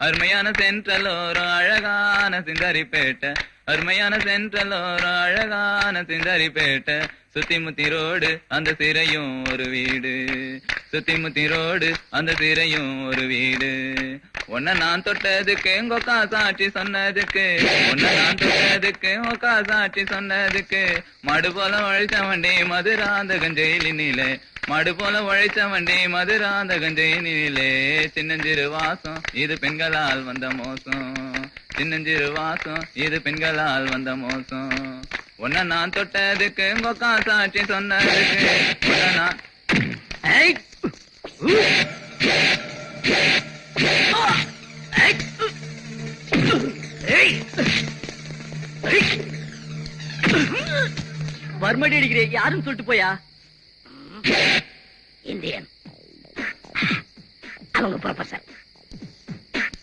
அருமையான சென்ட்ரலோரம் அழகான சிந்தாரிப்பேட்டை, அருமையான சென்ட்ரலோரம் அழகான சிந்தாரிப்பேட்டை. சுத்தி முத்தி ரோடு அந்த சிறையும் ஒரு வீடு, சுத்தி முத்தி ரோடு அந்த சிறையும் ஒரு வீடு. உன்னை நான் தொட்டதுக்கு உங்கக்கா சாட்சி சொன்னதுக்கு, உன்னை நான் தொட்டதுக்கு உங்கக்கா சாட்சி சொன்னதுக்கு. மாடு போல உழைச்ச வண்டி மதுராந்தகன் ஜெயிலினிலே, மாடு போல உழைச்ச வண்டி மதுராந்தகன் ஜெயிலினிலே. சின்னஞ்சிறு வாசம் இது பெண்களால் வந்த மோசம், சின்னஞ்சிறு வாசம் இது பெண்களால் வந்த மோசம். உன்னை நான் தொட்டதுக்கு உங்கக்கா சாட்சி சொன்னதுக்கு, உன்னை நான் மறுமடி அடிக்கிறேன் யாரும் சொல்லிட்டு போயா? இந்தியன் அவங்க ப்ரொஃபசர்